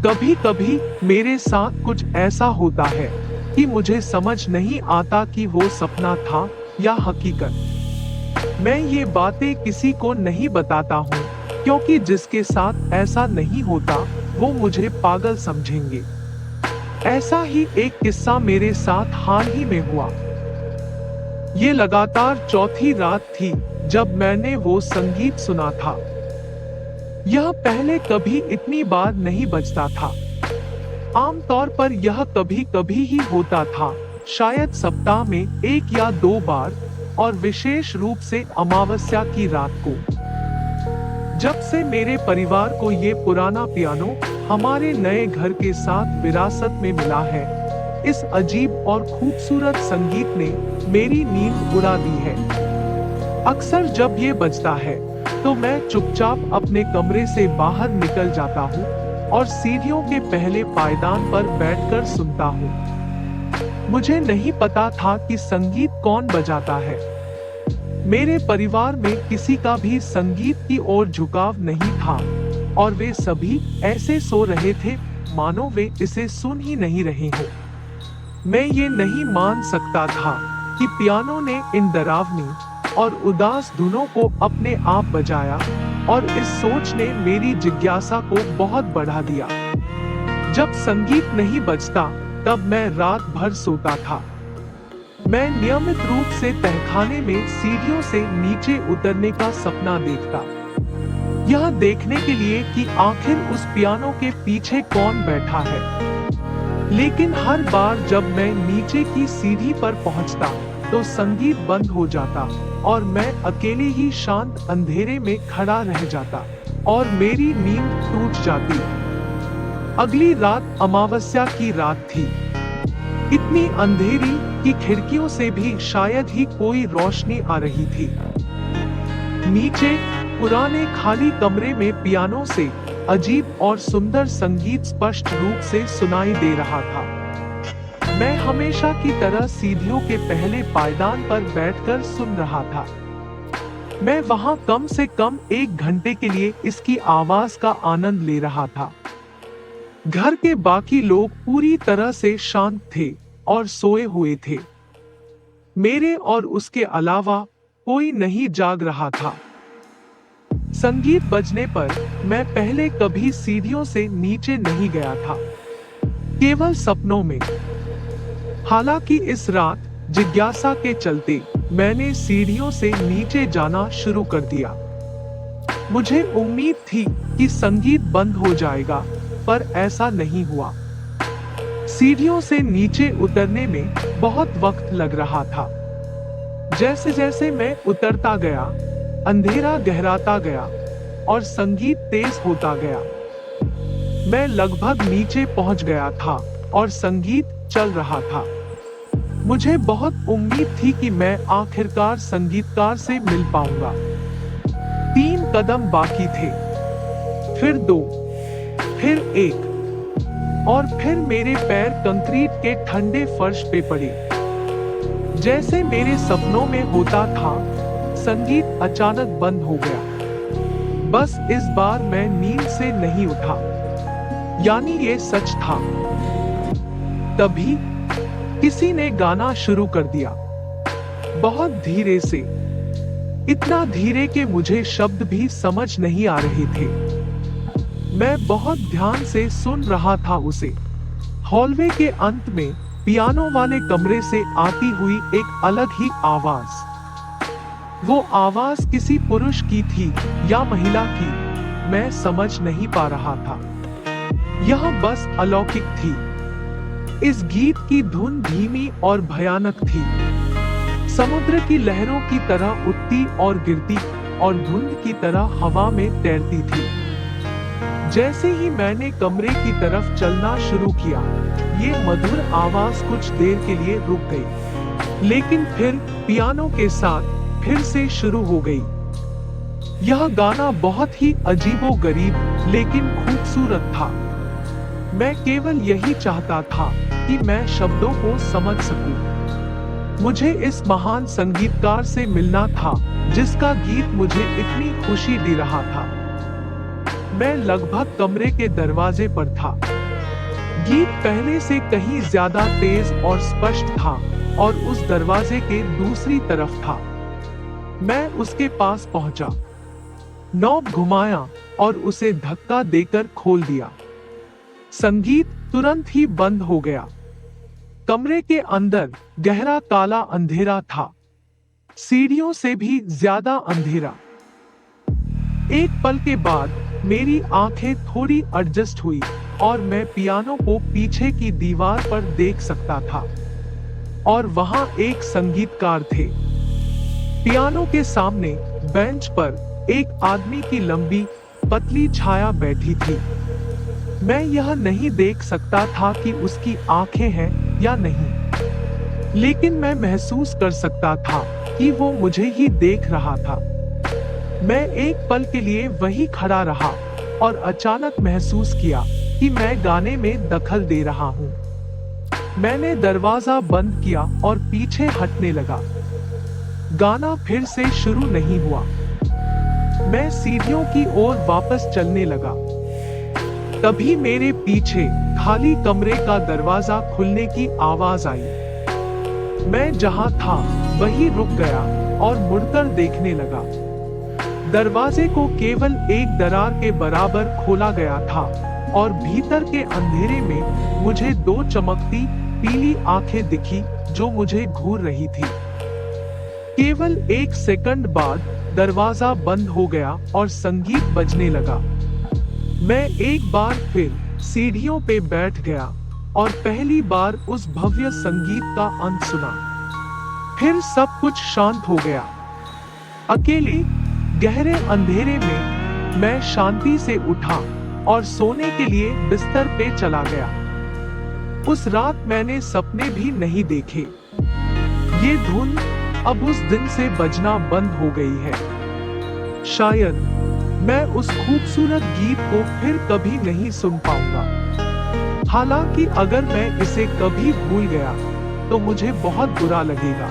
कभी कभी मेरे साथ कुछ ऐसा होता है कि मुझे समझ नहीं आता कि वो सपना था या हकीकत। मैं ये बातें किसी को नहीं बताता हूँ, क्योंकि जिसके साथ ऐसा नहीं होता वो मुझे पागल समझेंगे। ऐसा ही एक किस्सा मेरे साथ हाल ही में हुआ। ये लगातार चौथी रात थी जब मैंने वो संगीत सुना था। यह पहले कभी इतनी बार नहीं बजता था। आमतौर पर यह कभी कभी ही होता था, शायद सप्ताह में 1 या 2 बार, और विशेष रूप से अमावस्या की रात को। जब से मेरे परिवार को ये पुराना पियानो हमारे नए घर के साथ विरासत में मिला है, इस अजीब और खूबसूरत संगीत ने मेरी नींद उड़ा दी है। अक्सर जब ये बजता है तो मैं चुपचाप अपने कमरे से बाहर निकल जाता हूँ और सीढ़ियों के पहले पायदान पर बैठकर सुनता हूँ। मुझे नहीं पता था कि संगीत कौन बजाता है। मेरे परिवार में किसी का भी संगीत की ओर झुकाव नहीं था और वे सभी ऐसे सो रहे थे मानो वे इसे सुन ही नहीं रहे हों। मैं ये नहीं मान सकता था कि पियानो ने इन डरावनी और उदास धुनों को अपने आप बजाया, और इस सोच ने मेरी जिज्ञासा को बहुत बढ़ा दिया। जब संगीत नहीं बजता तब मैं रात भर सोता था। मैं नियमित रूप से तहखाने में सीढ़ियों से नीचे उतरने का सपना देखता, यह देखने के लिए कि आखिर उस पियानो के पीछे कौन बैठा है। लेकिन हर बार जब मैं नीचे की सीढ़ी पर पहुंचता तो संगीत बंद हो जाता और मैं अकेले ही शांत अंधेरे में खड़ा रह जाता और मेरी नींद टूट जाती। अगली रात अमावस्या की रात थी। इतनी अंधेरी कि खिड़कियों से भी शायद ही कोई रोशनी आ रही थी। नीचे पुराने खाली कमरे में पियानो से अजीब और सुंदर संगीत स्पष्ट रूप से सुनाई दे रहा था। मैं हमेशा की तरह सीढ़ियों के पहले पायदान पर बैठकर सुन रहा था। मैं वहां कम से कम 1 घंटे के लिए इसकी आवाज का आनंद ले रहा था। घर के बाकी लोग पूरी तरह से शांत थे और सोए हुए थे। मेरे और उसके अलावा कोई नहीं जाग रहा था। संगीत बजने पर मैं पहले कभी सीढ़ियों से नीचे नहीं गया था, केवल सपनों में। हालांकि इस रात जिज्ञासा के चलते मैंने सीढ़ियों से नीचे जाना शुरू कर दिया। मुझे उम्मीद थी कि संगीत बंद हो जाएगा, पर ऐसा नहीं हुआ। सीढ़ियों से नीचे उतरने में बहुत वक्त लग रहा था। जैसे जैसे मैं उतरता गया, अंधेरा गहराता गया और संगीत तेज होता गया। मैं लगभग नीचे पहुंच गया था और संगीत चल रहा था। मुझे बहुत उम्मीद थी कि मैं आखिरकार संगीतकार से मिल पाऊंगा। 3 कदम बाकी थे, फिर 2, फिर 1, और फिर मेरे पैर कंक्रीट के ठंडे फर्श पे पड़े। जैसे मेरे सपनों में होता था, संगीत अचानक बंद हो गया। बस इस बार मैं नींद से नहीं उठा, यानी ये सच था। तभी किसी ने गाना शुरू कर दिया, बहुत धीरे से, इतना धीरे कि मुझे शब्द भी समझ नहीं आ रहे थे। मैं बहुत ध्यान से सुन रहा था उसे। हॉलवे के अंत में पियानो वाले कमरे से आती हुई एक अलग ही आवाज। वो आवाज किसी पुरुष की थी या महिला की, मैं समझ नहीं पा रहा था। यह बस अलौकिक थी। इस गीत की धुन धीमी और भयानक थी, समुद्र की लहरों की तरह उठती और गिरती और धुंध की तरह हवा में तैरती थी। जैसे ही मैंने कमरे की तरफ चलना शुरू किया, ये मधुर आवाज कुछ देर के लिए रुक गई, लेकिन फिर पियानो के साथ फिर से शुरू हो गई। यह गाना बहुत ही अजीबोगरीब लेकिन खूबसूरत था। मैं केवल यही चाहता था कि मैं शब्दों को समझ सकूं। मुझे इस महान संगीतकार से मिलना था जिसका गीत मुझे इतनी खुशी दे रहा था। मैं लगभग कमरे के दरवाजे पर था। गीत पहले से कहीं ज्यादा तेज और स्पष्ट था और उस दरवाजे के दूसरी तरफ था। मैं उसके पास पहुंचा, नॉब घुमाया और उसे धक्का देकर खोल दिया। संगीत तुरंत ही बंद हो गया। कमरे के अंदर गहरा काला अंधेरा था, सीढ़ियों से भी ज्यादा अंधेरा। एक पल के बाद मेरी आंखें थोड़ी एडजस्ट हुई और मैं पियानो को पीछे की दीवार पर देख सकता था और वहां एक संगीतकार थे। पियानो के सामने बेंच पर एक आदमी की लंबी पतली छाया बैठी थी। मैं यह नहीं देख सकता था कि उसकी आंखें हैं या नहीं, लेकिन मैं महसूस कर सकता था कि वो मुझे ही देख रहा था। मैं एक पल के लिए वहीं खड़ा रहा और अचानक महसूस किया कि मैं गाने में दखल दे रहा हूँ। मैंने दरवाजा बंद किया और पीछे हटने लगा। गाना फिर से शुरू नहीं हुआ। मैं सीढ़ियों की ओर वापस चलने लगा। तभी मेरे पीछे खाली कमरे का दरवाजा खुलने की आवाज आई। मैं जहां था वहीं रुक गया और मुड़कर देखने लगा। दरवाजे को केवल एक दरार के बराबर खोला गया था और भीतर के अंधेरे में मुझे दो चमकती पीली आंखें दिखी जो मुझे घूर रही थी। केवल एक सेकंड बाद दरवाजा बंद हो गया और संगीत बजने लगा। मैं एक बार फिर सीढ़ियों पे बैठ गया और पहली बार उस भव्य संगीत का अंत सुना। फिर सब कुछ शांत हो गया। अकेले गहरे अंधेरे में मैं शांति से उठा और सोने के लिए बिस्तर पे चला गया। उस रात मैंने सपने भी नहीं देखे। ये धुन अब उस दिन से बजना बंद हो गई है। शायद मैं उस खूबसूरत गीत को फिर कभी नहीं सुन पाऊंगा। हालांकि अगर मैं इसे कभी भूल गया तो मुझे बहुत बुरा लगेगा।